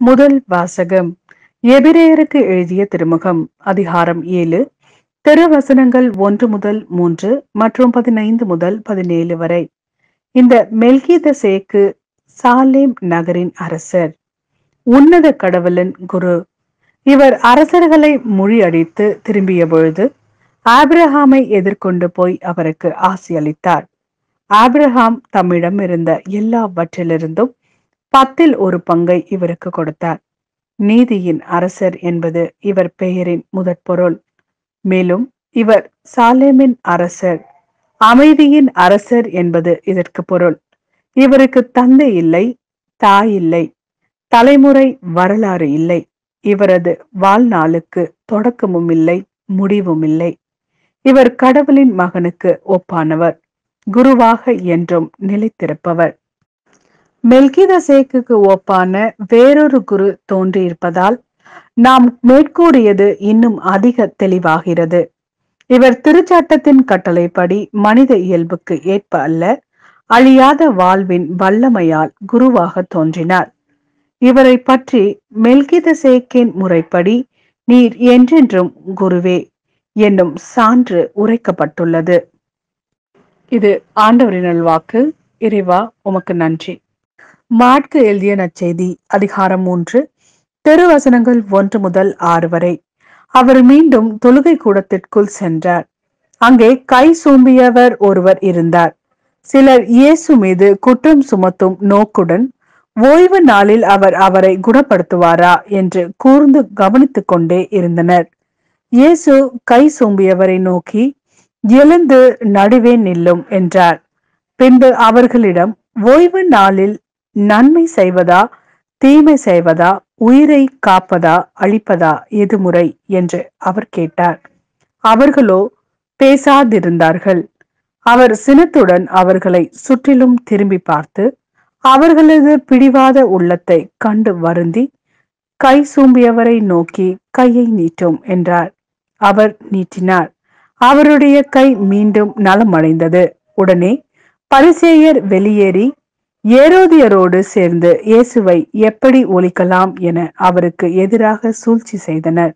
முதல் வாசகம் எபிரேயருக்கு எழுதிய திருமுகம் அதிகாரம் 7 திருவசனங்கள் 1 முதல் 3 மற்றும் 15 முதல் 17 வரை. இந்த மெல்கிதசேக்கு சாலேம் நகரின் அரசர், உன்னத கடவுளின் குரு. இவர் அரசர்களை முறியடித்து திரும்பிய பொழுது ஆபிரகாமை எதிர்கொண்டு போய் அவருக்கு ஆசி அளித்தார். ஆபிரகாம் தம்மிடம் இருந்த எல்லாவற்றிலிருந்தும் 10% இவருக்கு கொடுத்தார். நீதியின் அரசர் என்பது இவர் பெயரின் முதற்பொருள். மேலும் இவர் சாலேமின் அரசர், அமைதியின் அரசர் என்பது இதற்கு பொருள். இவருக்கு தந்தை இல்லை, தாய் இல்லை, தலைமுறை வரலாறு இல்லை. இவரது வாழ்நாளுக்கு தொடக்கமும் இல்லை, முடிவும் இல்லை. இவர் கடவுளின் மகனுக்கு ஒப்பானவர், குருவாக என்றும் நிலைத்திருப்பவர். மெல்கிதசேக்குக்கு ஒப்பான வேறொரு குரு தோன்றியிருப்பதால் நாம் மேற்கூறியது இன்னும் அதிக தெளிவாகிறது. இவர் திருச்சட்டத்தின் கட்டளைப்படி மனித இயல்புக்கு ஏற்ப அல்ல, அழியாத வாழ்வின் வல்லமையால் குருவாக தோன்றினார். இவரை பற்றி மெல்கிதசேக்கின் முறைப்படி நீர் என்றென்றும் குருவே என்னும் சான்று உரைக்கப்பட்டுள்ளது. இது ஆண்டவரின் நல்வாக்கு. இறைவா, உமக்கு நன்றி. மாற்கு எழுதிய நற்செய்தி அதிகாரம் 3 திருவசனங்கள் 1 முதல் 6 வரை. அவர் மீண்டும் தொழுகை கூடத்திற்குள் சென்றார். அங்கே கை சூம்பியவர் ஒருவர் இருந்தார். சிலர் இயேசு மீது குற்றம் சுமத்தும் நோக்குடன் ஓய்வு நாளில் அவர் அவரை குணப்படுத்துவாரா என்று கூர்ந்து கவனித்துக் கொண்டே இருந்தனர். இயேசு கை சூம்பியவரை நோக்கி, எழுந்து நடுவே நில்லும் என்றார். பின்பு அவர்களிடம், ஓய்வு நாளில் நன்மை செய்வதா தீமை செய்வதா, உயிரை காப்பதா அழிப்பதா எது முறை என்று அவர் கேட்டார். அவர்களோ பேசாதிருந்தார்கள். அவர் சினத்துடன் அவர்களை சுற்றிலும் திரும்பி பார்த்து அவர்களது பிடிவாத உள்ளத்தை கண்டு வருந்தி, கை சூம்பியவரை நோக்கி கையை நீட்டும் என்றார். அவர் நீட்டினார். அவருடைய கை மீண்டும் நலமடைந்தது. உடனே பரிசேயர் வெளியேறி ஏரோதியரோடு சேர்ந்து இயேசுவை எப்படி ஒழிக்கலாம் என அவருக்கு எதிராக சூழ்ச்சி செய்தனர்.